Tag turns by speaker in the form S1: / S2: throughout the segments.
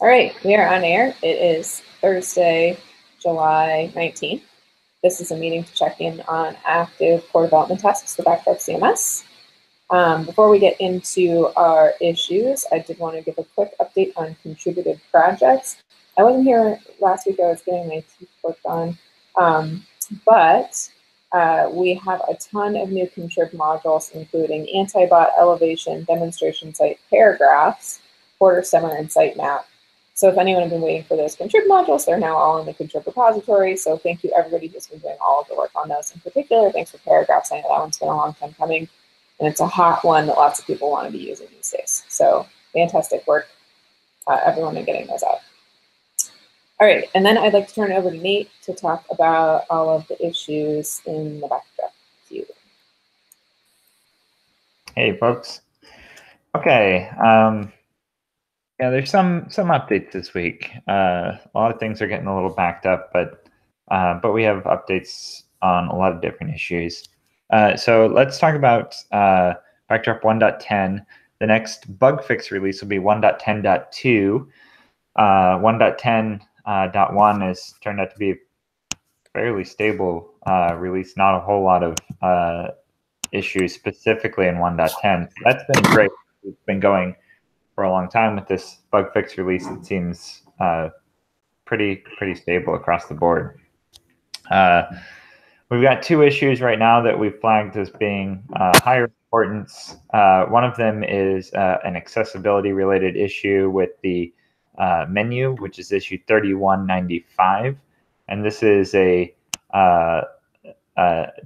S1: All right, we are on air. It is Thursday, July 19th. This is a meeting to check in on active core development tasks for Backdrop CMS. Before we get into our issues, I did want to give a quick update on contributed projects. I wasn't here last week. I was getting my teeth worked on, but we have a ton of new contrib modules, including anti-bot, elevation, demonstration site, paragraphs, quarter summer, and sitemap. So if anyone has been waiting for those contrib modules, they're now all in the contrib repository. So thank you everybody who's been doing all of the work on those in particular. Thanks for paragraphs. I know that one's been a long time coming, and it's a hot one that lots of people want to be using these days. So fantastic work, everyone, in getting those out. All right, and then I'd like to turn it over to Nate to talk about all of the issues in the Backdrop queue.
S2: Hey, folks. Okay. Yeah, there's some updates this week. A lot of things are getting a little backed up, but we have updates on a lot of different issues. So let's talk about Backdrop 1.10. The next bug fix release will be 1.10.2. 1.10.1 has turned out to be a fairly stable release, not a whole lot of issues specifically in 1.10. So that's been great. It's been going for a long time with this bug fix release. It seems pretty stable across the board. We've got two issues right now that we've flagged as being higher importance. One of them is an accessibility related issue with the menu, which is issue 3195. And this is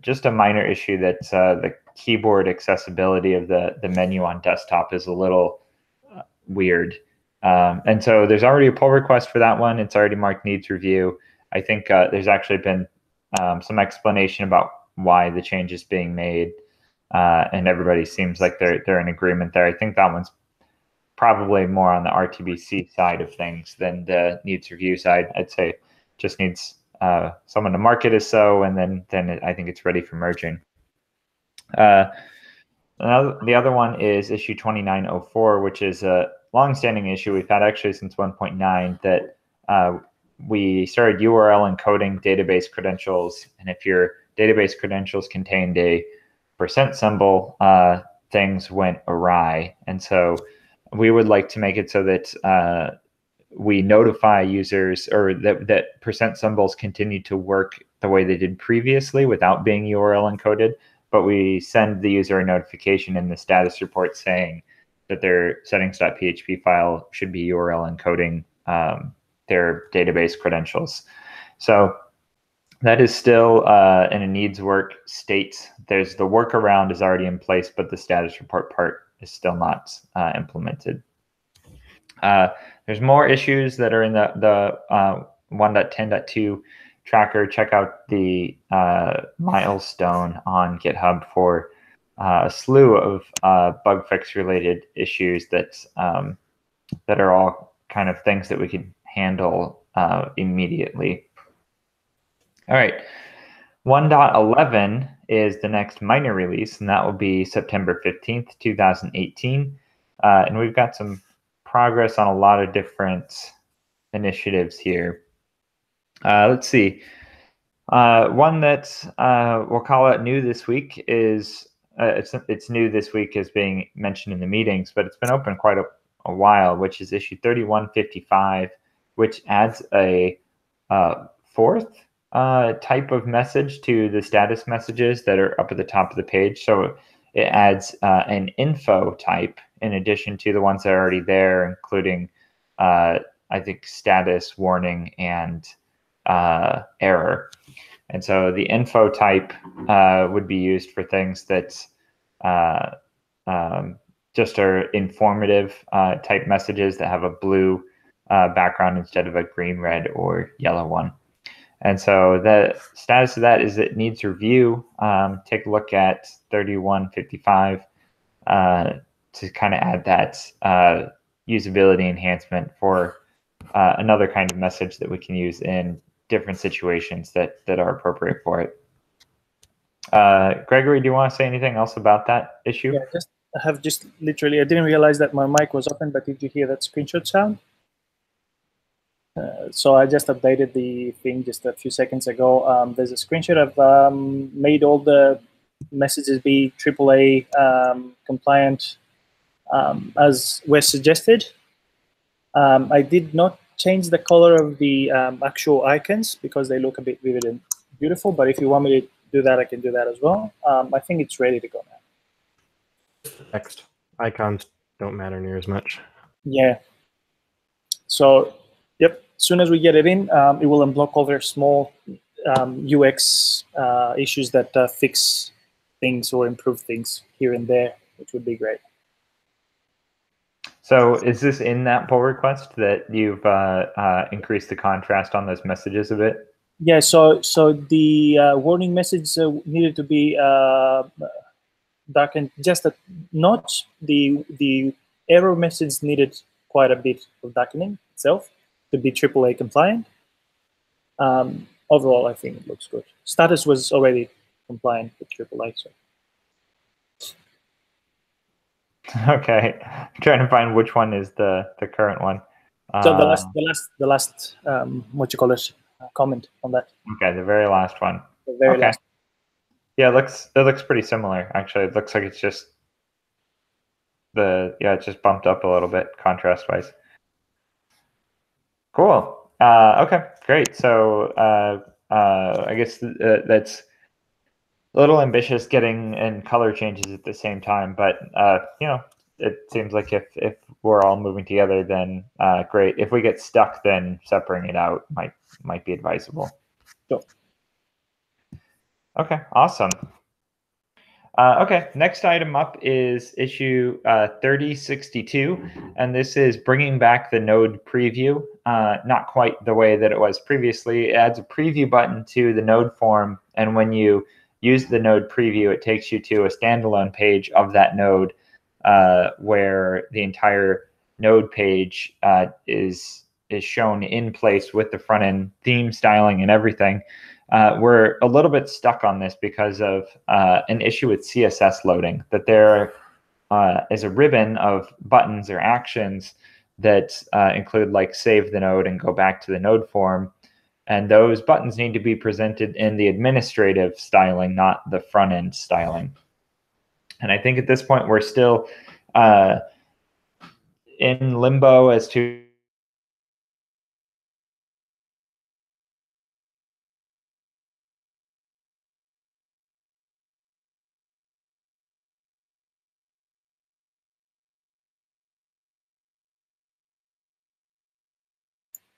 S2: just a minor issue that the keyboard accessibility of the menu on desktop is a little weird. And so there's already a pull request for that one. It's already marked needs review. I think there's actually been some explanation about why the change is being made, and everybody seems like they're in agreement there. I think that one's probably more on the RTBC side of things than the needs review side. I'd say just needs someone to mark it as so, and then I think it's ready for merging. The other one is issue 2904, which is a long-standing issue we've had actually since 1.9 that we started URL encoding database credentials, and if your database credentials contained a % symbol, things went awry. And so we would like to make it so that we notify users, or that % symbols continue to work the way they did previously without being URL encoded, but we send the user a notification in the status report saying that their settings.php file should be URL encoding their database credentials. So that is still in a needs work state. There's the workaround is already in place, but the status report part is still not implemented. There's more issues that are in the 1.10.2 tracker. Check out the milestone on GitHub for a slew of bug fix related issues that are all kind of things that we could handle immediately. All right, 1.11 is the next minor release, and that will be September 15th, 2018. And we've got some progress on a lot of different initiatives here. Let's see. One that we'll call it new this week is, it's new this week as being mentioned in the meetings, but it's been open quite a while, which is issue 3155, which adds a fourth type of message to the status messages that are up at the top of the page. So it adds an info type in addition to the ones that are already there, including, I think, status, warning, and error. And so the info type would be used for things that just are informative type messages that have a blue background instead of a green, red, or yellow one. And so the status of that is it needs review. Take a look at 3155 to kind of add that usability enhancement for another kind of message that we can use in different situations that are appropriate for it. Gregory, do you want to say anything else about that issue?
S3: Yeah, I didn't realize that my mic was open, but did you hear that screenshot sound? So I just updated the thing just a few seconds ago. There's a screenshot. I've made all the messages be AAA compliant as was suggested. I did not change the color of the actual icons because they look a bit vivid and beautiful, but if you want me to do that, I can do that as well. I think it's ready to go now.
S4: Text icons don't matter near as much.
S3: Yeah. So, yep, as soon as we get it in, it will unblock all their small UX issues that fix things or improve things here and there, which would be great.
S2: So is this in that pull request that you've increased the contrast on those messages a bit?
S3: Yeah, so the warning message needed to be darkened just a notch. The error message needed quite a bit of darkening itself to be AAA compliant. Overall, I think it looks good. Status was already compliant with AAA, so.
S2: Okay, I'm trying to find which one is the current one.
S3: So the last what you call it, comment on that.
S2: Okay, the very last one.
S3: The very
S2: okay.
S3: last.
S2: Yeah, it looks pretty similar actually. It looks like it's just it's just bumped up a little bit contrast wise. Cool. Okay, great. So I guess that's a little ambitious getting in color changes at the same time, but you know, it seems like if we're all moving together, then great. If we get stuck, then separating it out might be advisable.
S3: Sure.
S2: Okay, awesome. Okay, next item up is issue 3062, and this is bringing back the Node preview. Not quite the way that it was previously. It adds a preview button to the Node form, and when you use the Node preview, it takes you to a standalone page of that node where the entire Node page is shown in place with the front end theme styling and everything. We're a little bit stuck on this because of an issue with CSS loading, that there is a ribbon of buttons or actions that include like save the node and go back to the node form. And those buttons need to be presented in the administrative styling, not the front end styling. And I think at this point, we're still in limbo as to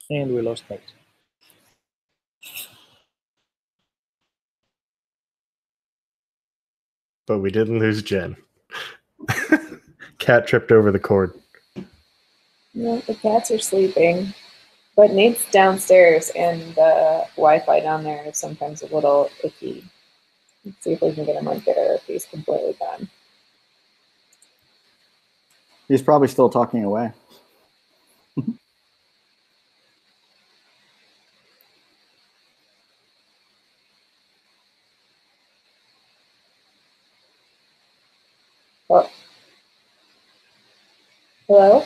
S3: And we lost Nate.
S4: But we didn't lose Jen. Cat tripped over the cord.
S1: No, the cats are sleeping, but Nate's downstairs, and the Wi-Fi down there is sometimes a little icky. Let's see if we can get him on Twitter if he's completely gone.
S5: He's probably still talking away.
S1: Oh. Hello?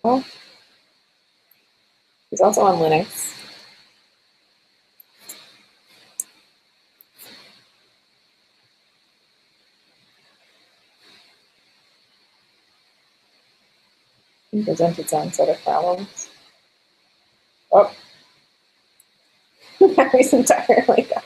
S1: Oh. He's also on Linux. He presents its own set of problems. Oh. Now he's entirely gone.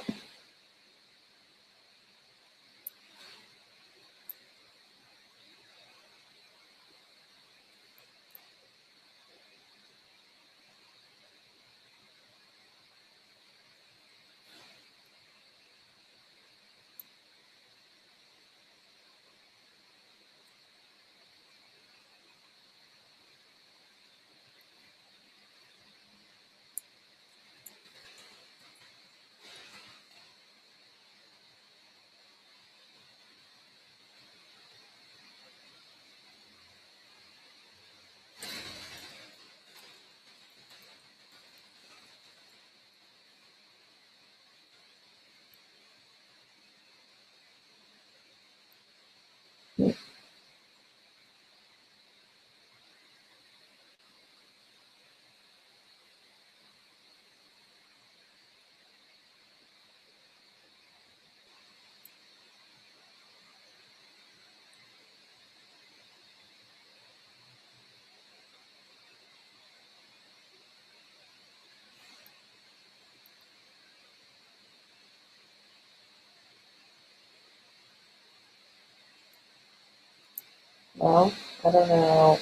S1: Well, I don't know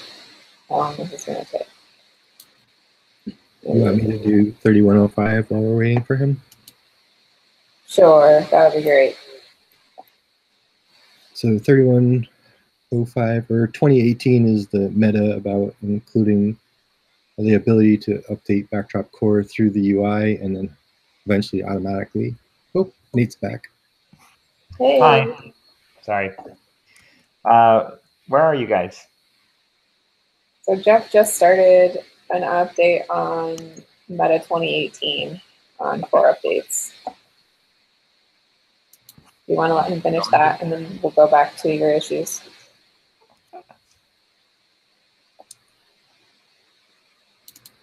S1: how long this is going to take.
S6: You want me to do 3105 while we're waiting for him?
S1: Sure, that would be great.
S6: So 3105 or 2018 is the meta about including the ability to update Backdrop Core through the UI and then eventually automatically. Oh, Nate's back.
S1: Hey.
S2: Hi. Sorry. Where are you guys?
S1: So Jeff just started an update on Meta 2018 on core updates. You want to let him finish that, and then we'll go back to your issues.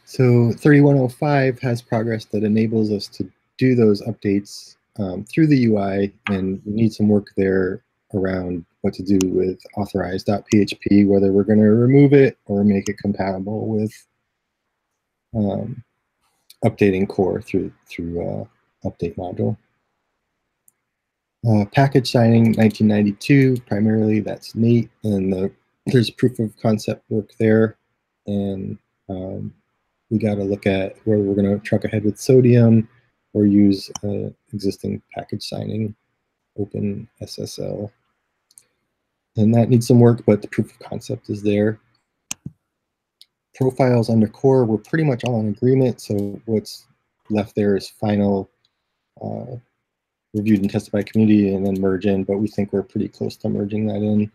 S6: So 3105 has progress that enables us to do those updates through the UI, and we need some work there around what to do with authorized.php, whether we're going to remove it or make it compatible with updating core through update module. Package signing 1992, primarily that's Nate, and there's proof of concept work there, and we got to look at whether we're going to truck ahead with Sodium or use existing package signing, Open SSL. And that needs some work, but the proof of concept is there. Profiles under core, we're pretty much all in agreement. So what's left there is final reviewed and tested by community and then merge in, but we think we're pretty close to merging that in.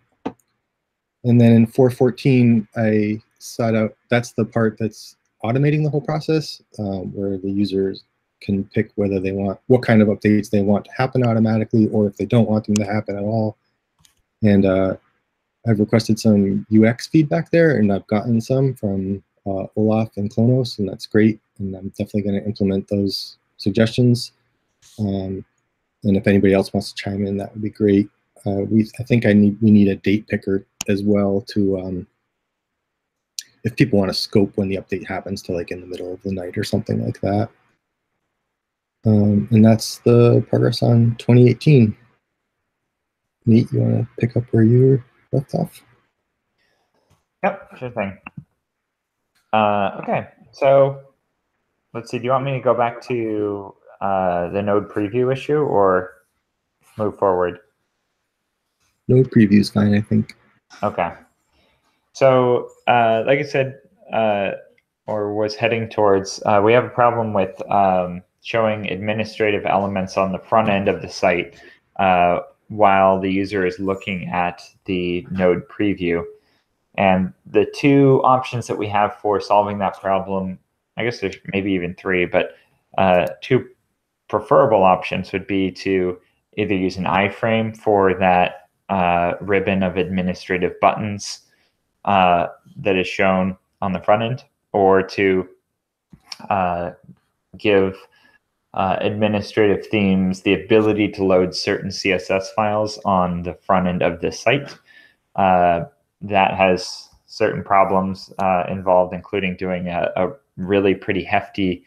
S6: And then in 414, I sought out, that's the part that's automating the whole process, where the users can pick whether they want, what kind of updates they want to happen automatically, or if they don't want them to happen at all. And I've requested some UX feedback there, and I've gotten some from Olaf and Klonos, and that's great. And I'm definitely going to implement those suggestions. And if anybody else wants to chime in, that would be great. I think we need a date picker as well to, if people want to scope when the update happens to like in the middle of the night or something like that. And that's the progress on 2018. Nate, you want to pick up where you were left off?
S2: Yep, sure thing. Okay, so let's see. Do you want me to go back to the node preview issue or move forward?
S6: Node preview is fine, I think.
S2: Okay. So, like I said, or was heading towards, we have a problem with showing administrative elements on the front end of the site while the user is looking at the node preview. And the two options that we have for solving that problem, I guess there's maybe even three, but two preferable options would be to either use an iframe for that ribbon of administrative buttons that is shown on the front end, or to give administrative themes the ability to load certain CSS files on the front end of the site. That has certain problems involved, including doing a really pretty hefty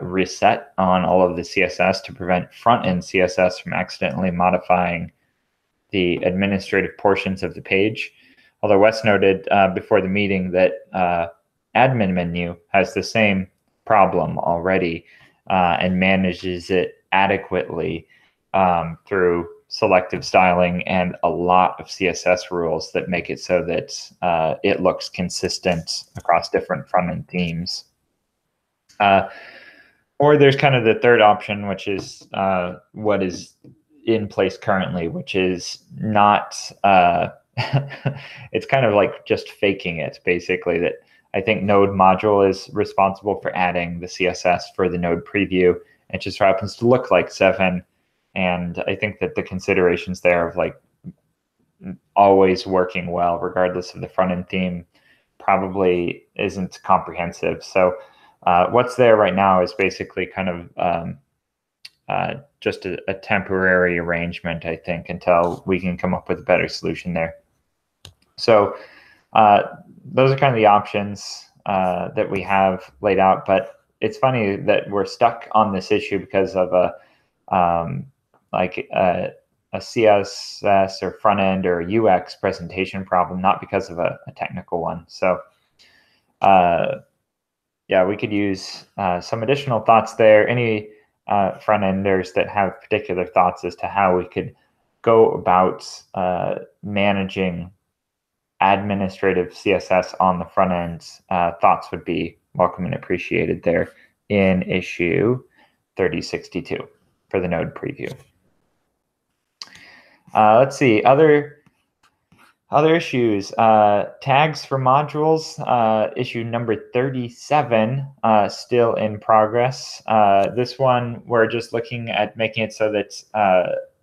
S2: reset on all of the CSS to prevent front-end CSS from accidentally modifying the administrative portions of the page. Although Wes noted before the meeting that admin menu has the same problem already and manages it adequately through selective styling and a lot of CSS rules that make it so that it looks consistent across different front-end themes. Or there's kind of the third option, which is what is in place currently, which is not, it's kind of like just faking it, basically, that I think Node module is responsible for adding the CSS for the Node preview. It just happens to look like 7. And I think that the considerations there of like always working well, regardless of the front end theme, probably isn't comprehensive. So what's there right now is basically kind of just a temporary arrangement, I think, until we can come up with a better solution there. So those are kind of the options that we have laid out. But it's funny that we're stuck on this issue because of CSS or front end or UX presentation problem, not because of a technical one. So yeah, we could use some additional thoughts there. Any front enders that have particular thoughts as to how we could go about managing administrative CSS on the front end, thoughts would be welcome and appreciated there in issue 3062 for the node preview. Let's see, other issues. Tags for modules, issue number 37, still in progress. This one, we're just looking at making it so that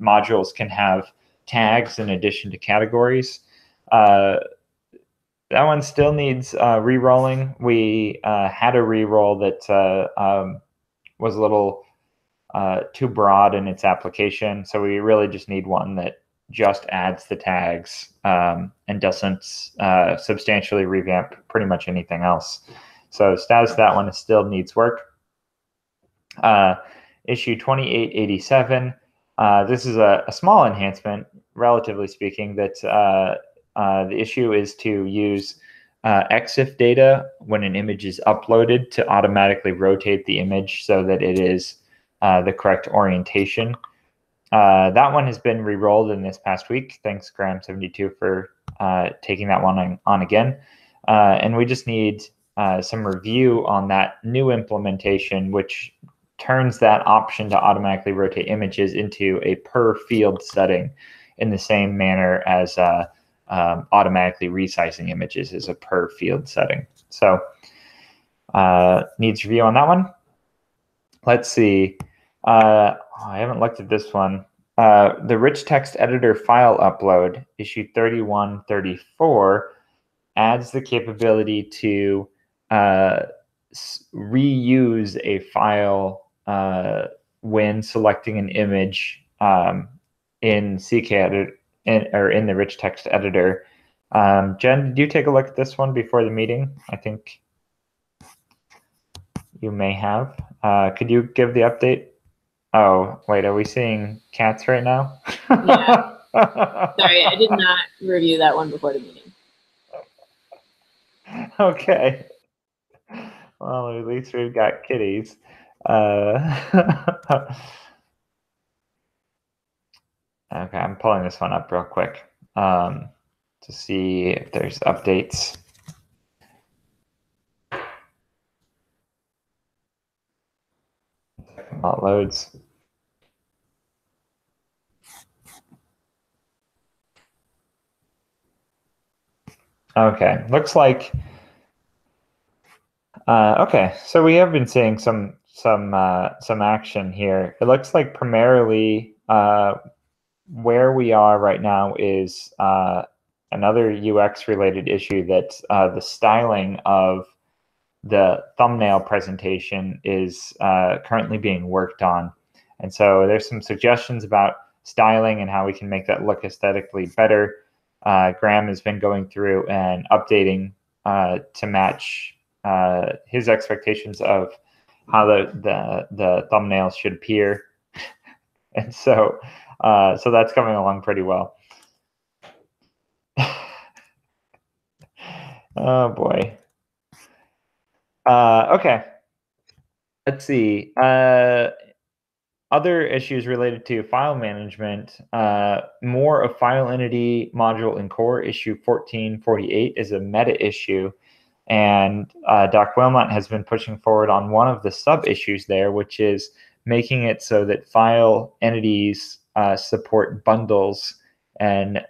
S2: modules can have tags in addition to categories. That one still needs re-rolling. We had a re-roll that was a little too broad in its application, so we really just need one that just adds the tags and doesn't substantially revamp pretty much anything else. So status of that one still needs work. Issue 2887. This is a small enhancement, relatively speaking, that the issue is to use EXIF data when an image is uploaded to automatically rotate the image so that it is the correct orientation. That one has been re-rolled in this past week. Thanks, Graham72, for taking that one on again. And we just need some review on that new implementation, which turns that option to automatically rotate images into a per field setting in the same manner as automatically resizing images is a per field setting. So needs review on that one. Let's see. I haven't looked at this one. The rich text editor file upload, issue 3134, adds the capability to reuse a file when selecting an image in CKEdit or in the rich text editor. Jen, did you take a look at this one before the meeting? I think you may have. Could you give the update? Oh, wait, are we seeing cats right now?
S1: Yeah. Sorry, I did not review that one before the meeting.
S2: Okay. Well, at least we've got kitties. Okay, I'm pulling this one up real quick to see if there's updates. While it loads. Okay, looks like. Okay, so we have been seeing some action here. It looks like primarily where we are right now is another UX related issue that the styling of the thumbnail presentation is currently being worked on. And so there's some suggestions about styling and how we can make that look aesthetically better. Graham has been going through and updating to match his expectations of how the thumbnails should appear. And so so that's coming along pretty well. Oh boy. Okay. Let's see. Other issues related to file management, more of file entity module in core, issue 1448 is a meta issue. And Doc Wilmot has been pushing forward on one of the sub issues there, which is making it so that file entities support bundles and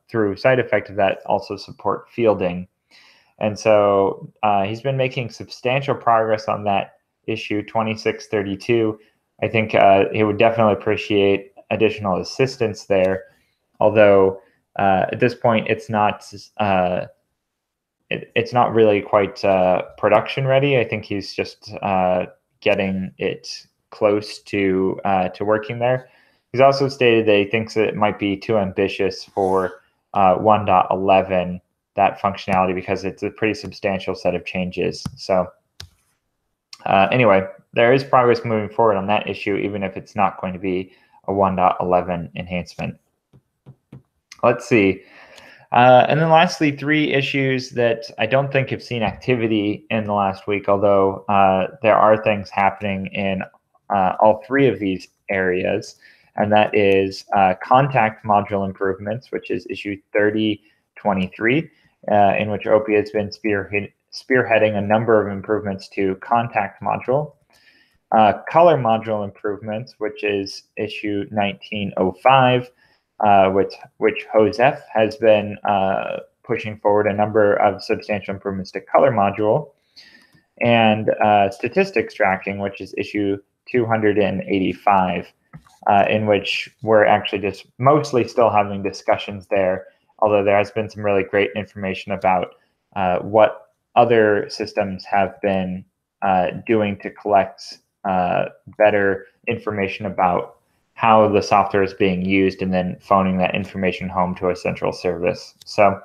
S2: through side effect of that also support fielding. And so he's been making substantial progress on that issue 2632. I think he would definitely appreciate additional assistance there. Although at this point, it's not really quite production ready. I think he's just getting it close to working there. He's also stated that he thinks that it might be too ambitious for 1.11, that functionality, because it's a pretty substantial set of changes. So anyway, there is progress moving forward on that issue, even if it's not going to be a 1.11 enhancement. Let's see. And then lastly, 3 issues that I don't think have seen activity in the last week, although there are things happening in all 3 of these areas. And that is contact module improvements, which is issue 3023, in which OPI has been spearheading a number of improvements to contact module. Color module improvements, which is issue 1905, which Josef has been pushing forward a number of substantial improvements to color module, and statistics tracking, which is issue 285, in which we're actually just mostly still having discussions there, although there has been some really great information about what other systems have been doing to collect better information about how the software is being used and then phoning that information home to a central service. So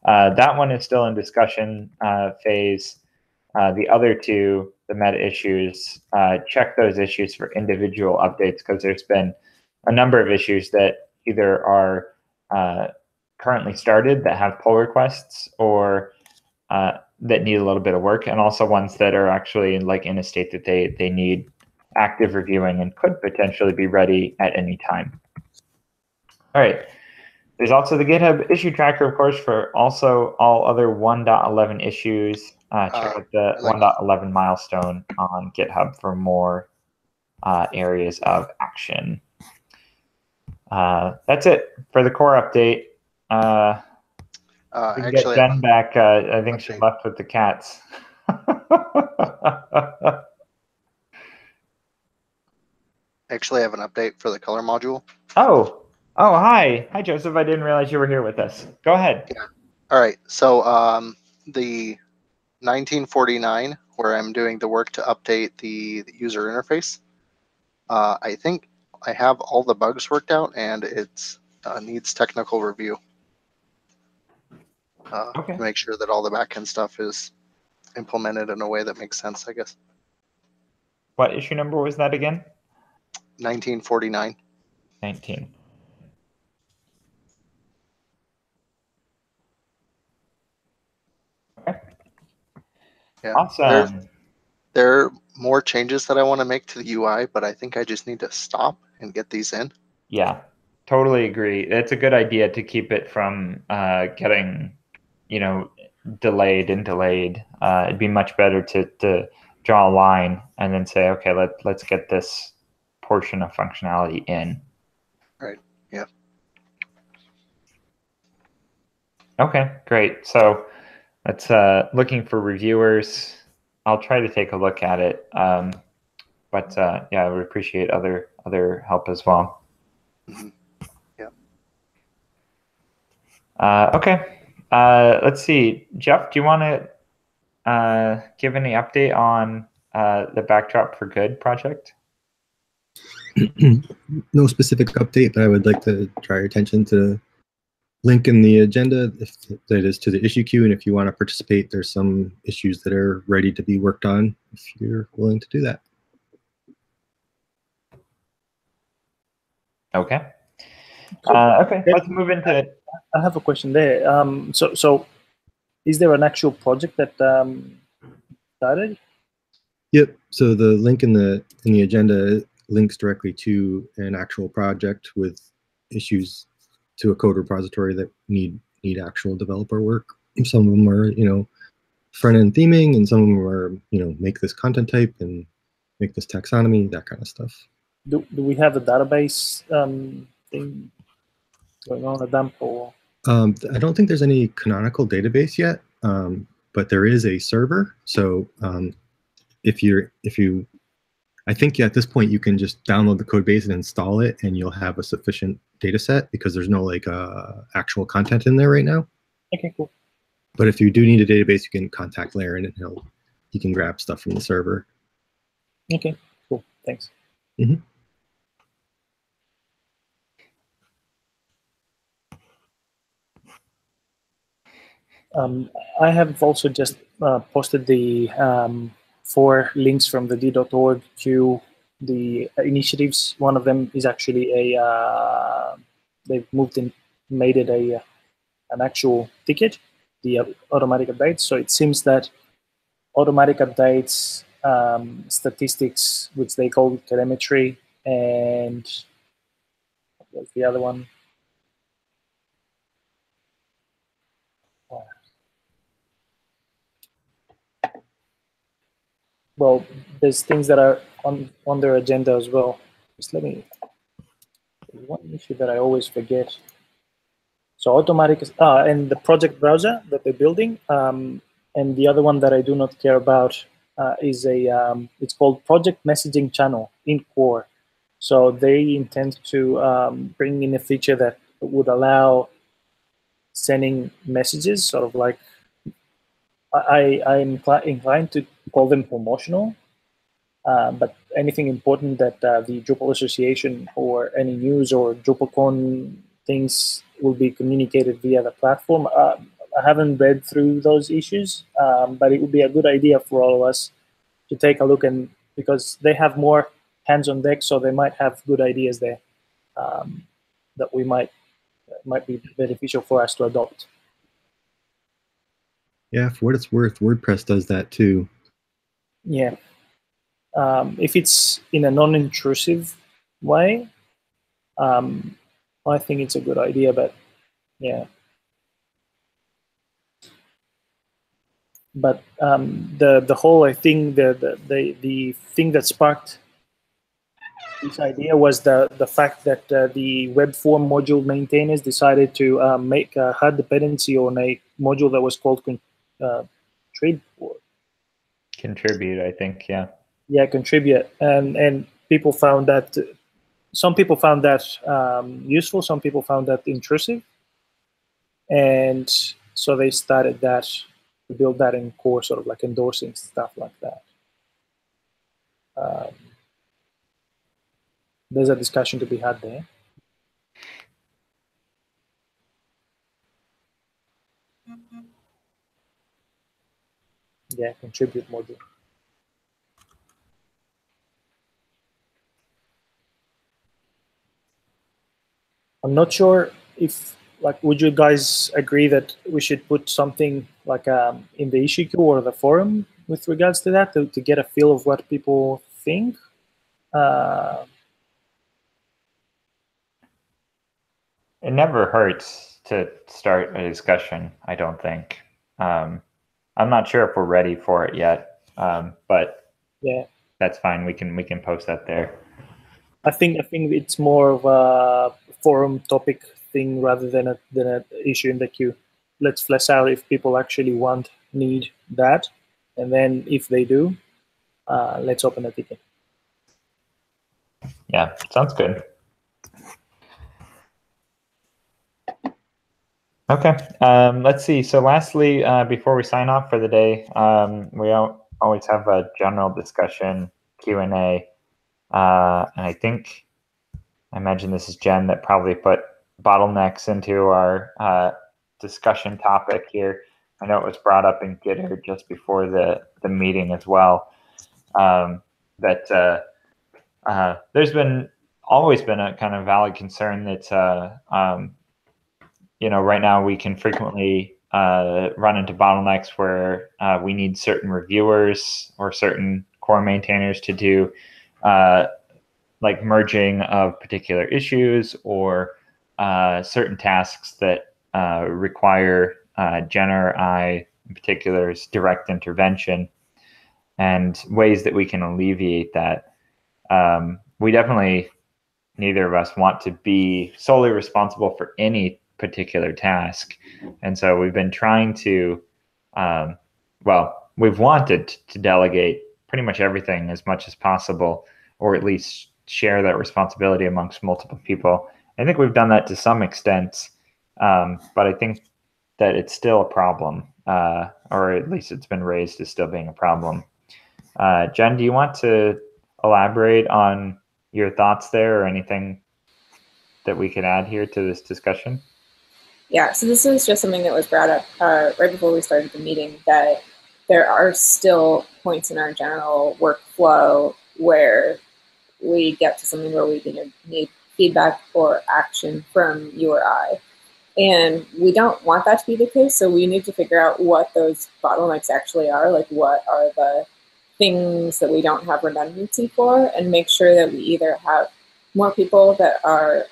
S2: that one is still in discussion phase. The other 2, the meta issues, check those issues for individual updates, because there's been a number of issues that either are currently started that have pull requests, or that need a little bit of work, and also ones that are actually in a state that they need active reviewing and could potentially be ready at any time. All right. There's also the GitHub issue tracker, of course, for also all other 1.11 issues. Check out the 1.11 milestone on GitHub for more areas of action. That's it for the core update. We can get Jen back. I think she left with the cats.
S7: Actually, I have an update for the color module.
S2: Oh, hi. Hi, Joseph. I didn't realize you were here with us. Go ahead.
S7: Yeah. All right. So the 1949, where I'm doing the work to update the user interface, I think I have all the bugs worked out, and it needs technical review to make sure that all the backend stuff is implemented in a way that makes sense, I guess.
S2: What issue number was that again?
S7: 1949.
S2: 19. Okay.
S7: Yeah.
S2: Awesome.
S7: There are more changes that I want to make to the UI, but I think I just need to stop and get these in.
S2: Yeah, totally agree. It's a good idea to keep it from getting, delayed. It'd be much better to draw a line and then say, okay, let's get this portion of functionality in.
S7: Right. Yeah.
S2: Okay, great. So let's looking for reviewers. I'll try to take a look at it. But yeah, I would appreciate other help as well.
S7: Mm-hmm. Yeah.
S2: Okay. Let's see. Jeff, do you want to give any update on the Backdrop for Good project?
S6: No specific update, but I would like to draw your attention to the link in the agenda, if that is to the issue queue, and if you want to participate, there's some issues that are ready to be worked on if you're willing to do that.
S2: Okay. Okay, let's move into it.
S3: I have a question there. So is there an actual project that started?
S6: Yep. So the link in the agenda links directly to an actual project with issues to a code repository that need actual developer work. Some of them are, front-end theming, and some of them are, make this content type and make this taxonomy, that kind of stuff.
S3: Do we have a database thing going on a dump, or?
S6: I don't think there's any canonical database yet, but there is a server. So I think at this point you can just download the code base and install it, and you'll have a sufficient data set because there's no actual content in there right now.
S3: Okay, cool.
S6: But if you do need a database, you can contact Laren and he can grab stuff from the server.
S3: Okay, cool. Thanks.
S6: Mm-hmm.
S3: I have also just posted the 4 links from the d.org queue the initiatives. One of them is actually they've made it an actual ticket, the automatic updates. So it seems that automatic updates, statistics, which they call telemetry, and what's the other one? Well, there's things that are on their agenda as well. Just let me. There's one issue that I always forget. So automatic and the project browser that they're building, and the other one that I do not care about is it's called Project Messaging Channel in Core. So they intend to bring in a feature that would allow sending messages, sort of like I'm inclined to call them promotional, but anything important that the Drupal Association or any news or DrupalCon things will be communicated via the platform. I haven't read through those issues, but it would be a good idea for all of us to take a look, and because they have more hands on deck, so they might have good ideas there that we might be beneficial for us to adopt.
S6: Yeah, for what it's worth, WordPress does that too.
S3: Yeah. If it's in a non-intrusive way, I think it's a good idea, but yeah. But the whole, I think the thing that sparked this idea was the fact that the web form module maintainers decided to make a hard dependency on a module that was called
S2: Contribute, I think, yeah.
S3: Yeah, contribute, and people found that. Some people found that useful. Some people found that intrusive, and so they started that to build that in core, sort of like endorsing stuff like that. There's a discussion to be had there. Yeah, contribute module. I'm not sure if, like, would you guys agree that we should put something like in the issue queue or the forum with regards to that to get a feel of what people think?
S2: It never hurts to start a discussion, I don't think. I'm not sure if we're ready for it yet, but
S3: yeah,
S2: that's fine. We can post that there.
S3: I think it's more of a forum topic thing rather than an issue in the queue. Let's flesh out if people actually need that, and then if they do, let's open a ticket.
S2: Yeah, sounds good. Okay, let's see. So lastly, before we sign off for the day, we always have a general discussion, Q&A. And I imagine this is Jen that probably put bottlenecks into our discussion topic here. I know it was brought up in Gitter just before the meeting as well. That there's always been a kind of valid concern that right now we can frequently run into bottlenecks where we need certain reviewers or certain core maintainers to do like merging of particular issues or certain tasks that require Jen or I in particular's direct intervention, and ways that we can alleviate that. We definitely, neither of us want to be solely responsible for any particular task. And so we've been trying to, we've wanted to delegate pretty much everything as much as possible, or at least share that responsibility amongst multiple people. I think we've done that to some extent, but I think that it's still a problem, or at least it's been raised as still being a problem. Jen, do you want to elaborate on your thoughts there, or anything that we could add here to this discussion?
S1: Yeah, so this is just something that was brought up right before we started the meeting, that there are still points in our general workflow where we get to something where we need feedback or action from you or I. And we don't want that to be the case, so we need to figure out what those bottlenecks actually are, like what are the things that we don't have redundancy for, and make sure that we either have more people that are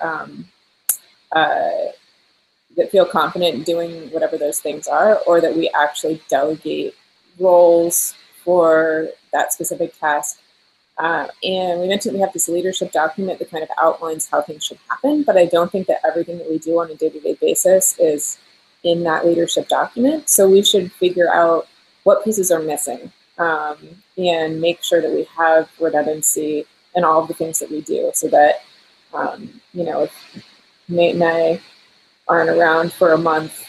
S1: that feel confident in doing whatever those things are, or that we actually delegate roles for that specific task. And we mentioned we have this leadership document that kind of outlines how things should happen, but I don't think that everything that we do on a day-to-day basis is in that leadership document. So we should figure out what pieces are missing and make sure that we have redundancy in all of the things that we do, so that, if Nate and I aren't around for a month,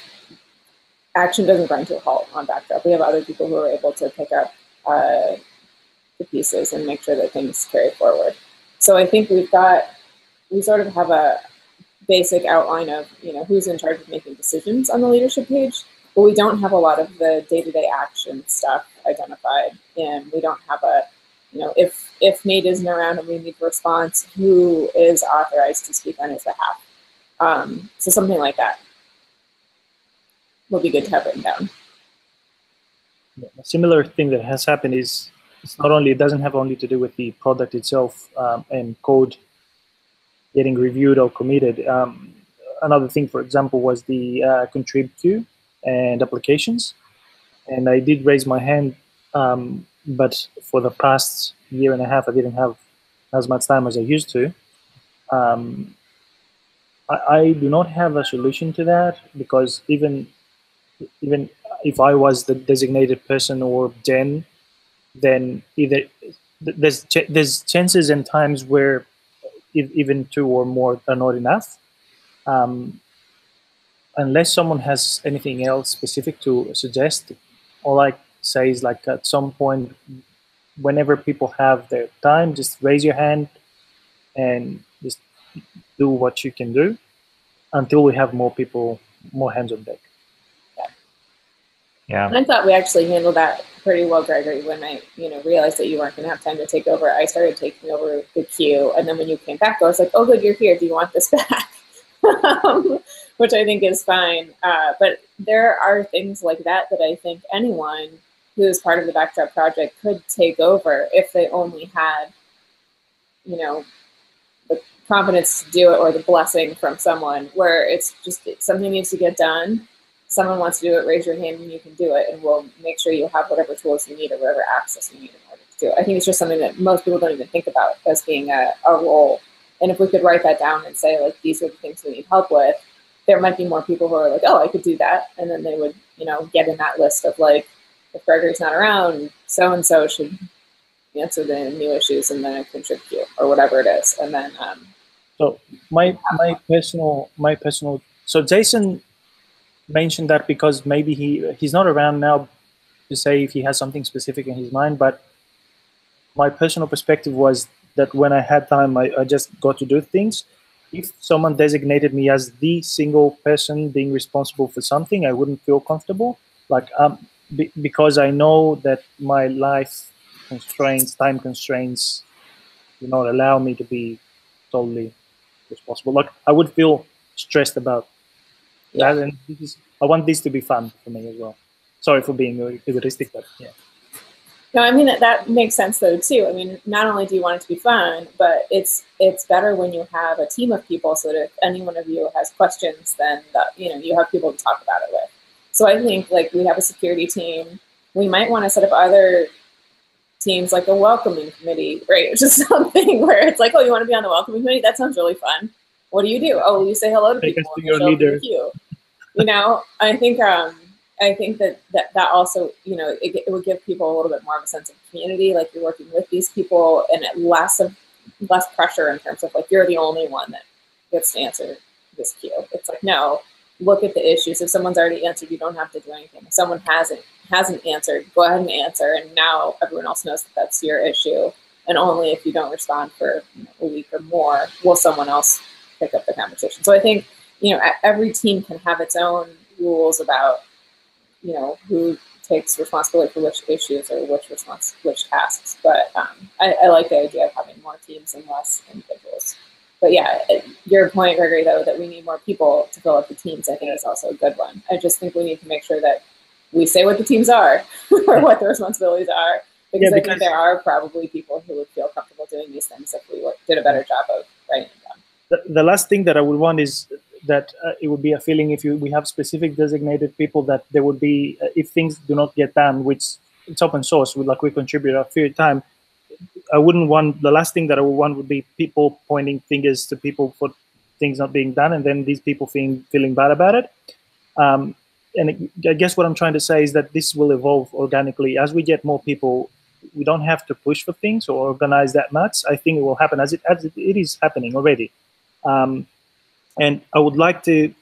S1: action doesn't grind to a halt on Backdrop. We have other people who are able to pick up the pieces and make sure that things carry forward. So I think we sort of have a basic outline of, who's in charge of making decisions on the leadership page, but we don't have a lot of the day-to-day action stuff identified, and we don't have if Nate isn't around and we need a response, who is authorized to speak on his behalf. So something like that will be good to have written down.
S3: A similar thing that has happened is it doesn't have only to do with the product itself and code getting reviewed or committed. Another thing, for example, was the contrib queue and applications. And I did raise my hand, but for the past year and a half, I didn't have as much time as I used to. I do not have a solution to that, because even if I was the designated person or Jen, then either there's chances and times where even two or more are not enough, unless someone has anything else specific to suggest. All I say is, like, at some point, whenever people have their time, just raise your hand and just do what you can do until we have more people, more hands on deck.
S2: Yeah.
S1: And I thought we actually handled that pretty well, Gregory. When I, realized that you weren't going to have time to take over, I started taking over the queue. And then when you came back, I was like, oh, good, you're here. Do you want this back? Which I think is fine. But there are things like that I think anyone who is part of the Backdrop project could take over if they only had, the confidence to do it, or the blessing from someone, where it's just something needs to get done. Someone wants to do it, raise your hand and you can do it, and we'll make sure you have whatever tools you need or whatever access you need in order to do it. I think it's just something that most people don't even think about as being a role. And if we could write that down and say, like, these are the things we need help with, there might be more people who are like, oh, I could do that. And then they would, get in that list of, like, if Gregory's not around, so-and-so should answer the new issues and then contribute or whatever it is. And then
S3: so my personal so Jason mentioned that because maybe he's not around now to say if he has something specific in his mind, but my personal perspective was that when I had time, I just got to do things. If someone designated me as the single person being responsible for something, I wouldn't feel comfortable, like because I know that my life constraints, time constraints, do not allow me to be totally responsible. Like, I would feel stressed about that, and I want this to be fun for me as well. Sorry for being egotistic, but yeah.
S1: No, I mean, that makes sense though too. I mean, not only do you want it to be fun, but it's better when you have a team of people, so that if any one of you has questions, then you have people to talk about it with. So I think, like, we have a security team. We might want to set up other teams, like a welcoming committee, right? Which is something where it's like, oh, you want to be on the welcoming committee? That sounds really fun. What do you do? Oh, you say hello to people.
S3: Take us to your leader.
S1: I think that also, it would give people a little bit more of a sense of community, like you're working with these people, and less pressure in terms of, like, you're the only one that gets to answer this queue. It's like, no, look at the issues. If someone's already answered, you don't have to do anything. If someone hasn't answered, go ahead and answer, and now everyone else knows that that's your issue. And only if you don't respond for a week or more will someone else pick up the conversation. So I think, every team can have its own rules about, who takes responsibility for which issues or which tasks. But I like the idea of having more teams and less individuals. But yeah, your point, Gregory, though, that we need more people to fill up the teams, I think is also a good one. I just think we need to make sure that we say what the teams are or what the responsibilities are, because I think there are probably people who would feel comfortable doing these things if we did a better job of writing them down.
S3: The last thing that I would want is that it would be a feeling if we have specific designated people that there would be, if things do not get done, which it's open source, we contribute a few time, I wouldn't want, the last thing that I would want would be people pointing fingers to people for things not being done, and then these people feeling bad about it. And I guess what I'm trying to say is that this will evolve organically. As we get more people, we don't have to push for things or organize that much. I think it will happen as it is happening already. And I would like to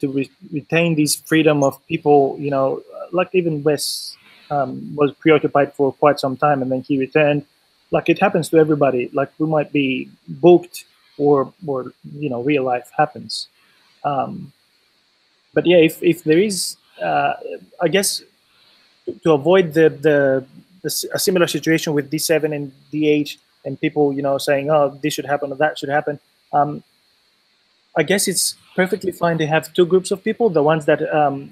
S3: retain this freedom of people, like even Wes was preoccupied for quite some time and then he returned. Like it happens to everybody. Like we might be booked or real life happens. But yeah, if there is, I guess to avoid a similar situation with D7 and D8 and people, saying, oh, this should happen or that should happen. I guess it's perfectly fine to have two groups of people, the ones that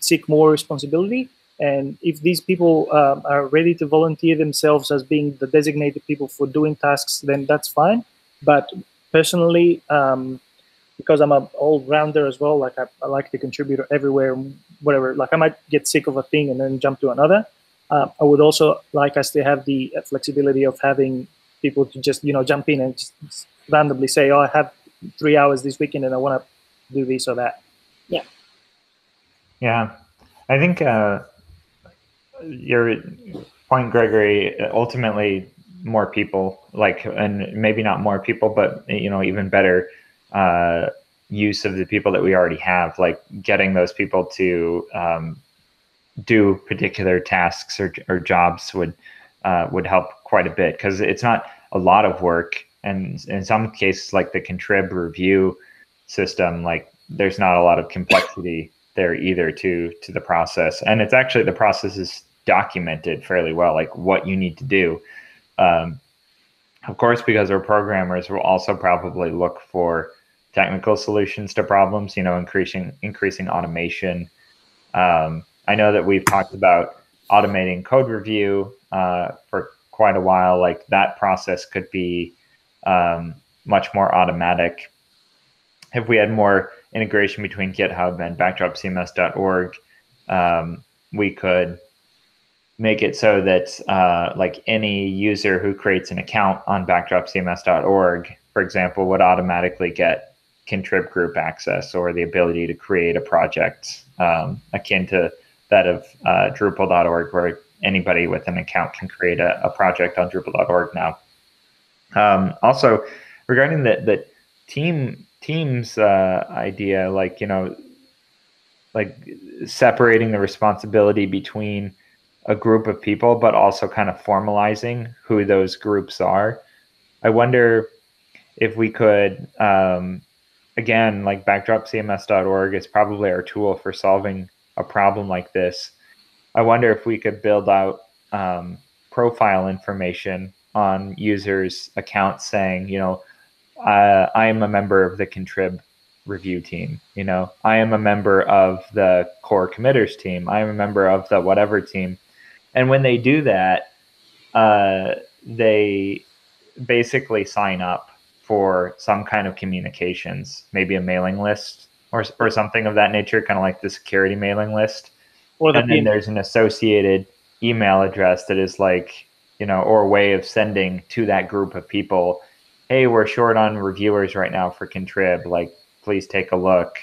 S3: seek more responsibility. And if these people are ready to volunteer themselves as being the designated people for doing tasks, then that's fine. But personally, because I'm an all-rounder as well, like I like to contribute everywhere, whatever. Like I might get sick of a thing and then jump to another. I would also like us to have the flexibility of having people to just, jump in and just randomly say, oh, I have 3 hours this weekend and I want to do this or that.
S1: Yeah.
S2: Yeah. I think your point, Gregory, ultimately more people, and maybe not more people, but, even better use of the people that we already have, like getting those people to do particular tasks or jobs would help quite a bit, because it's not a lot of work. And in some cases, like the contrib review system, like there's not a lot of complexity there either to the process. And it's actually, the process is documented fairly well, like what you need to do. Of course, because our programmers will also probably look for technical solutions to problems, increasing automation. I know that we've talked about automating code review for quite a while. Like that process could be much more automatic. If we had more integration between GitHub and backdropcms.org, we could make it so that like any user who creates an account on backdropcms.org, for example, would automatically get contrib group access or the ability to create a project akin to that of Drupal.org, where anybody with an account can create a project on Drupal.org now. Also, regarding the teams idea, like separating the responsibility between a group of people, but also kind of formalizing who those groups are. I wonder if we could, again, like backdropcms.org is probably our tool for solving a problem like this. I wonder if we could build out profile information on users' accounts saying, I am a member of the contrib review team. I am a member of the core committers team. I am a member of the whatever team. And when they do that, they basically sign up for some kind of communications, maybe a mailing list or something of that nature, kind of like the security mailing list. And then there's an associated email address that is like, or a way of sending to that group of people, hey, we're short on reviewers right now for contrib, like, please take a look.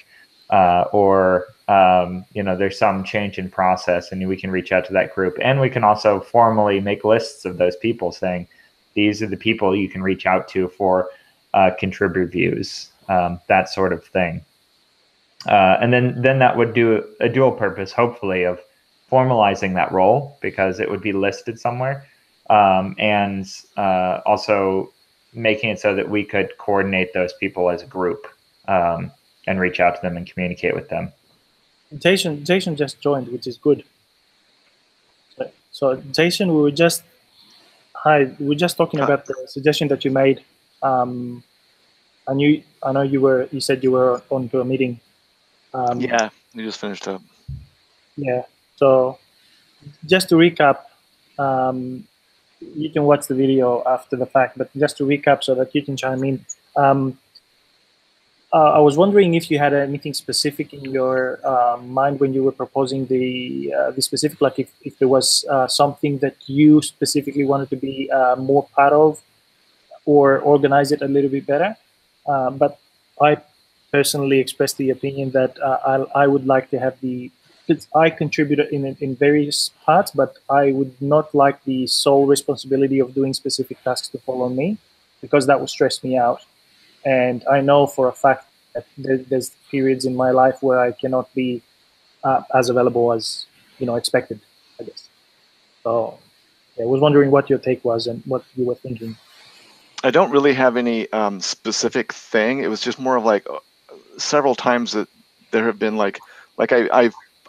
S2: There's some change in process and we can reach out to that group. And we can also formally make lists of those people saying, these are the people you can reach out to for contrib reviews, that sort of thing. And then that would do a dual purpose, hopefully, of formalizing that role, because it would be listed somewhere, and also making it so that we could coordinate those people as a group and reach out to them and communicate with them.
S3: Jason just joined, which is good. So Jason, we were just talking about the suggestion that you made. I know you said you were on to a meeting.
S8: Yeah, we just finished up.
S3: Yeah. So just to recap, you can watch the video after the fact, but just to recap so that you can chime in. I was wondering if you had anything specific in your mind when you were proposing the specific, like if there was something that you specifically wanted to be more part of or organize it a little bit better. But I personally expressed the opinion that I would like to have I contributed in various parts, but I would not like the sole responsibility of doing specific tasks to fall on me, because that would stress me out. And I know for a fact that there's periods in my life where I cannot be as available as expected, I guess. So yeah, I was wondering what your take was and what you were thinking.
S8: I don't really have any specific thing. It was just more of like several times that there have been like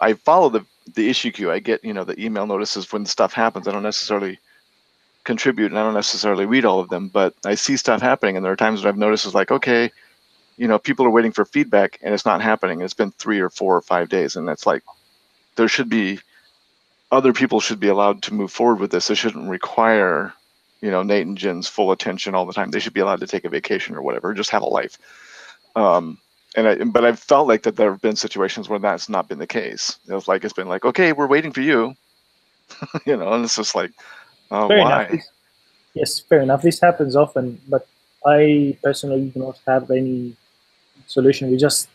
S8: I follow the issue queue. I get the email notices when stuff happens. I don't necessarily contribute and I don't necessarily read all of them, but I see stuff happening, and there are times when I've noticed it's like, okay, people are waiting for feedback and it's not happening. It's been 3 or 4 or 5 days, and that's like other people should be allowed to move forward with this. It shouldn't require Nate and Jen's full attention all the time. They should be allowed to take a vacation or whatever, just have a life. But I've felt like that there have been situations where that's not been the case. It's been like, okay, we're waiting for you, and it's just like,
S3: fair
S8: why?
S3: enough. Yes, fair enough. This happens often, but I personally do not have any solution. We just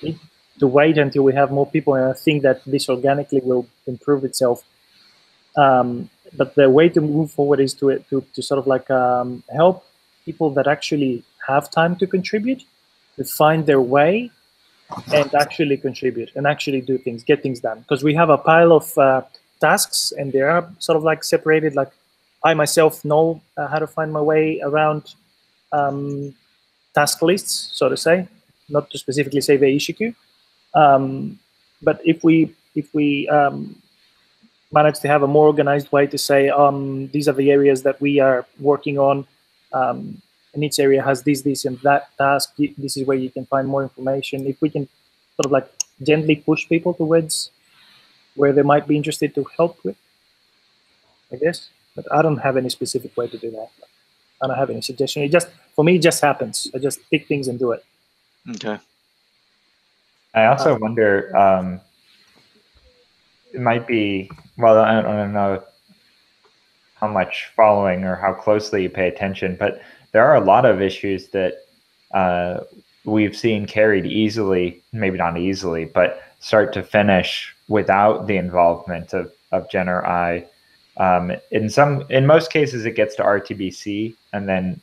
S3: need to wait until we have more people, and I think that this organically will improve itself. But the way to move forward is to sort of like help people that actually have time to contribute to find their way and actually contribute and actually do things, get things done. Because we have a pile of tasks, and they are sort of like separated. Like I myself know how to find my way around task lists, so to say, not to specifically say the issue queue. But if we manage to have a more organized way to say, these are the areas that we are working on, and each area has this and that task, this is where you can find more information. If we can sort of like gently push people towards where they might be interested to help with, I guess. But I don't have any specific way to do that. I don't have any suggestion. For me, it just happens. I just pick things and do it.
S8: Okay.
S2: I also wonder, it might be, well, I don't know how much following or how closely you pay attention, but there are a lot of issues that we've seen carried easily, maybe not easily, but start to finish without the involvement of Jen or I. In most cases, it gets to RTBC, and then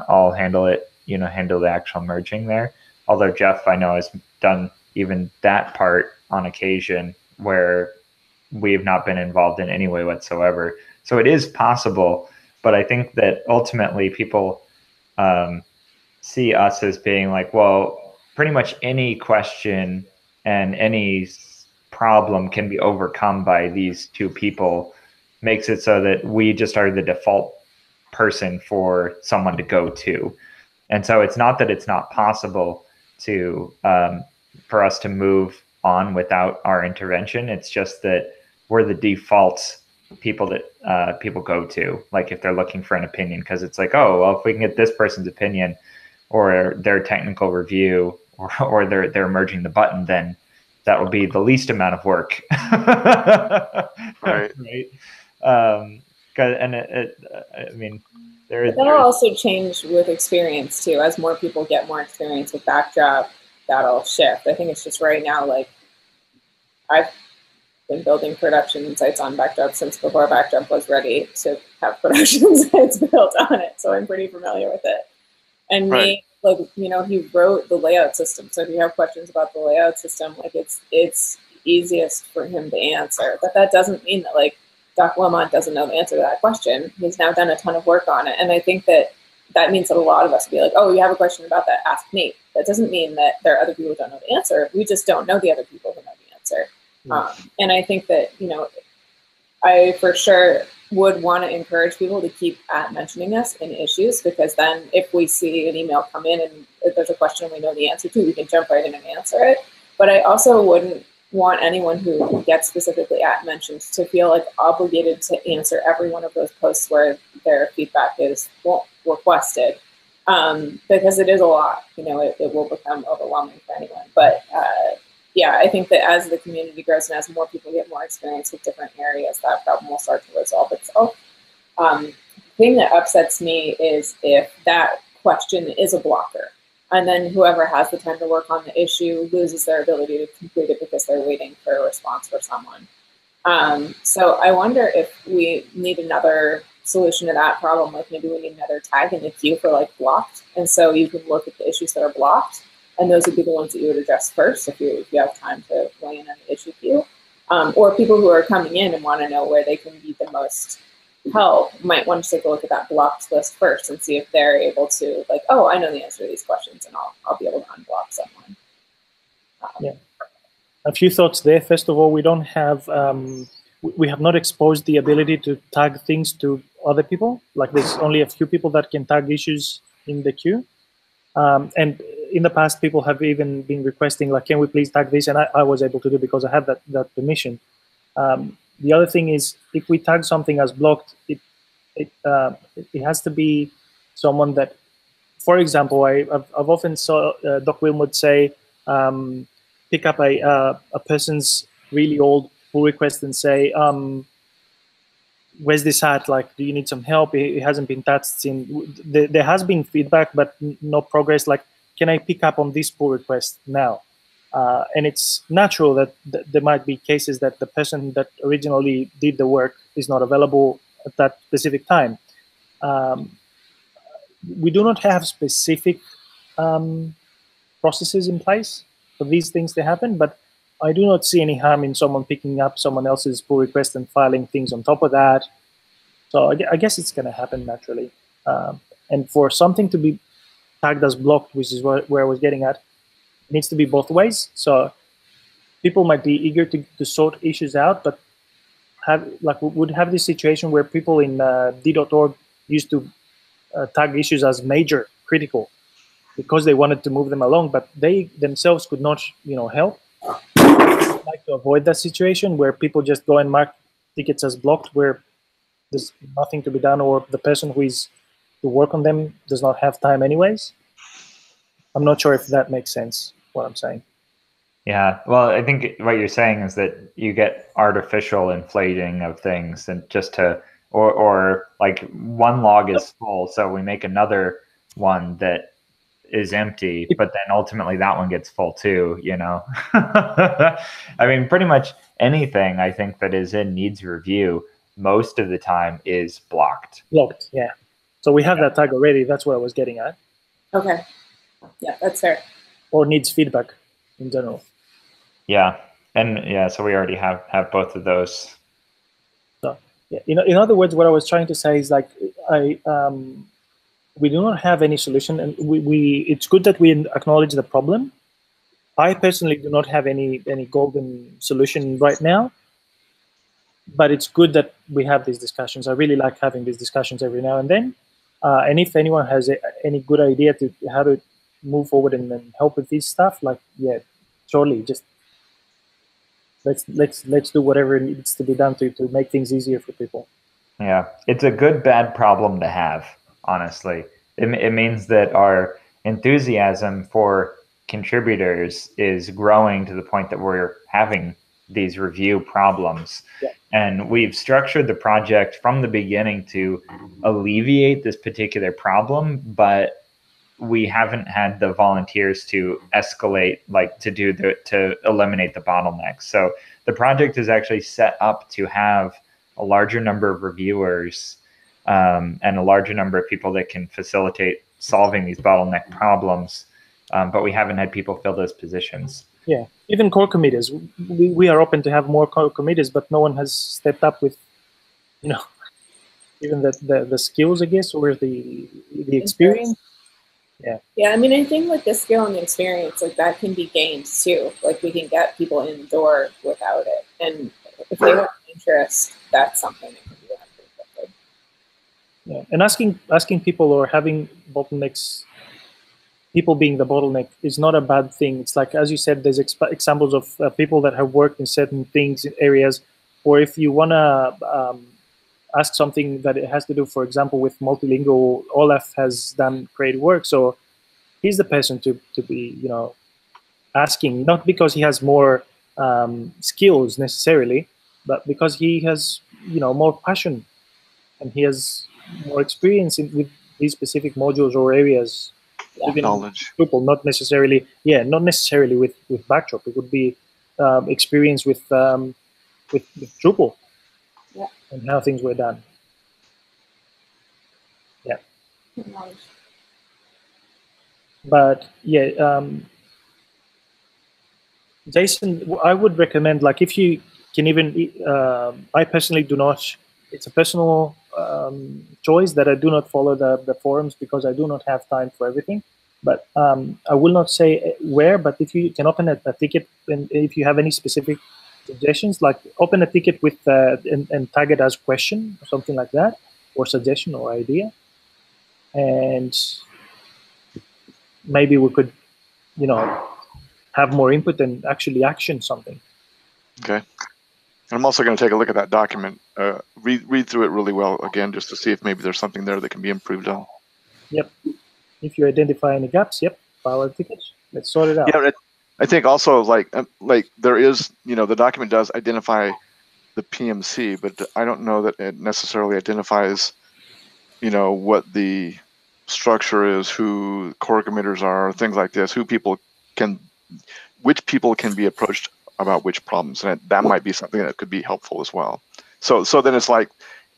S2: I'll handle it, handle the actual merging there. Although Jeff, I know, has done even that part on occasion where we have not been involved in any way whatsoever. So it is possible, but I think that ultimately people see us as being like, well, pretty much any question and any problem can be overcome by these two people, makes it so that we just are the default person for someone to go to. And so it's not that it's not possible to for us to move on without our intervention. It's just that we're the default people that people go to, like if they're looking for an opinion, because it's like, oh, well, if we can get this person's opinion or their technical review or they're merging the button, then that will be the least amount of work.
S8: Right.
S2: Right. I mean,
S1: that'll also change with experience too. As more people get more experience with Backdrop, that'll shift. I think it's just right now, like I've been building production sites on Backdrop since before Backdrop was ready to have production sites built on it. So I'm pretty familiar with it. And
S8: right.
S1: he wrote the layout system. So if you have questions about the layout system, like it's easiest for him to answer. But that doesn't mean that like Doc Wilmot doesn't know the answer to that question. He's now done a ton of work on it. And I think that means that a lot of us will be like, oh, you have a question about that, ask Nate. That doesn't mean that there are other people who don't know the answer. We just don't know the other people who know the answer. And I think that, I for sure would want to encourage people to keep mentioning us in issues, because then if we see an email come in and if there's a question we know the answer to, we can jump right in and answer it. But I also wouldn't want anyone who gets specifically mentioned to feel like obligated to answer every one of those posts where their feedback is requested, because it is a lot. It will become overwhelming for anyone. But yeah, I think that as the community grows and as more people get more experience with different areas, that problem will start to resolve itself. The thing that upsets me is if that question is a blocker, and then whoever has the time to work on the issue loses their ability to complete it because they're waiting for a response for someone. So I wonder if we need another solution to that problem. Like maybe we need another tag in the queue for like blocked, and so you can look at the issues that are blocked, and those would be the ones that you would address first if you have time to weigh in on the issue queue. Or people who are coming in and want to know where they can be the most help might want to take a look at that blocked list first and see if they're able to, like, oh, I know the answer to these questions, and I'll be able to unblock someone.
S3: Yeah, a few thoughts there. First of all, we don't have, we have not exposed the ability to tag things to other people. Like there's only a few people that can tag issues in the queue. And in the past, people have even been requesting, like, can we please tag this? And I was able to do because I have that permission. The other thing is, if we tag something as blocked, it has to be someone that, for example, I've often saw Doc Wilmot say, pick up a person's really old pull request and say, where's this at? Like, do you need some help? It hasn't been touched since. There has been feedback, but no progress. Like, can I pick up on this pull request now? And it's natural that there might be cases that the person that originally did the work is not available at that specific time. We do not have specific processes in place for these things to happen, but I do not see any harm in someone picking up someone else's pull request and filing things on top of that. So I guess it's going to happen naturally. And for something to be tagged as blocked, which is where I was getting at, it needs to be both ways. So people might be eager to sort issues out, but would have this situation where people in D.org used to tag issues as major, critical, because they wanted to move them along, but they themselves could not, help. I'd like to avoid that situation where people just go and mark tickets as blocked, where there's nothing to be done, or the person who is to work on them does not have time anyways. I'm not sure if that makes sense, what I'm saying.
S2: Yeah, well, I think what you're saying is that you get artificial inflating of things, and just to, or like one log is full, so we make another one that is empty, but then ultimately that one gets full too, I mean, pretty much anything I think that is in needs review most of the time is blocked.
S3: Blocked, yeah. So we have that tag already. That's what I was getting at.
S1: Okay. Yeah, that's fair.
S3: Or needs feedback in general.
S2: Yeah. And yeah, so we already have both of those.
S3: So yeah, in other words, what I was trying to say is, like, we do not have any solution, and it's good that we acknowledge the problem. I personally do not have any golden solution right now, but it's good that we have these discussions. I really like having these discussions every now and then. And if anyone has any good idea to how to move forward and help with this stuff, like, yeah, surely just let's do whatever needs to be done to make things easier for people.
S2: Yeah, it's a good bad problem to have. Honestly, it means that our enthusiasm for contributors is growing to the point that we're having these review problems.
S3: Yeah.
S2: And we've structured the project from the beginning to alleviate this particular problem, but we haven't had the volunteers to escalate, like to eliminate the bottlenecks. So the project is actually set up to have a larger number of reviewers and a larger number of people that can facilitate solving these bottleneck problems, but we haven't had people fill those positions.
S3: Yeah, even core committees. We are open to have more core committees, but no one has stepped up with, even the skills, I guess, or the experience. Yeah.
S1: Yeah, I mean, I think like the skill and the experience, like that can be gained too. Like we can get people in the door without it, and if they want to interest, that's something that can be done pretty quickly.
S3: Yeah, and asking people or having bottlenecks, people being the bottleneck is not a bad thing. It's like, as you said, there's examples of people that have worked in certain things in areas, or if you want to ask something that it has to do, for example, with multilingual, Olaf has done great work, so he's the person to be, you know, asking, not because he has more skills necessarily, but because he has, you know, more passion and he has more experience with these specific modules or areas. Even
S8: Knowledge.
S3: Drupal, not necessarily with Backdrop. It would be experience with Drupal,
S1: yeah,
S3: and how things were done. Yeah,
S1: knowledge.
S3: but yeah, Jason, I would recommend, like, if you can even, I personally do not, it's a personal choice that I do not follow the forums because I do not have time for everything. But I will not say where, but if you can open a ticket, and if you have any specific suggestions, like open a ticket with and tag it as question or something like that, or suggestion or idea, and maybe we could, you know, have more input and actually action something.
S8: Okay. I'm also going to take a look at that document, read through it really well again, just to see if maybe there's something there that can be improved on.
S3: Yep. If you identify any gaps, yep, file a ticket. Let's sort it out.
S8: Yeah, I think also like there is, you know, the document does identify the PMC, but I don't know that it necessarily identifies, you know, what the structure is, who core committers are, things like this, which people can be approached about which problems, and that might be something that could be helpful as well. So then it's like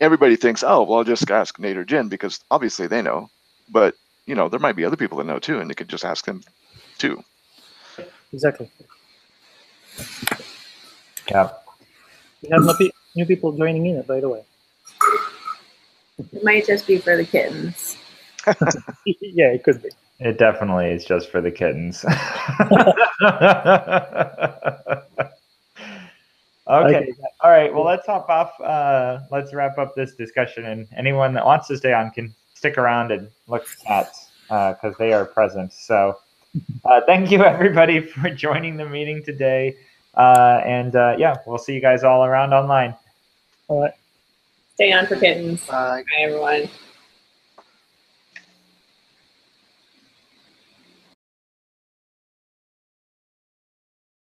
S8: everybody thinks, oh, well, I'll just ask Nate or Jen because obviously they know, but you know, there might be other people that know too, and they could just ask them too.
S3: Exactly.
S2: Yeah.
S3: We have new people joining in, by the way.
S1: It might just be for the kittens.
S3: Yeah, it could be.
S2: It definitely is just for the kittens. Okay. All right. Well, let's hop off. Let's wrap up this discussion. And anyone that wants to stay on can stick around and look at because they are present. So thank you, everybody, for joining the meeting today. Yeah, we'll see you guys all around online.
S3: All right.
S1: Stay on for kittens.
S7: Bye.
S1: Bye, everyone.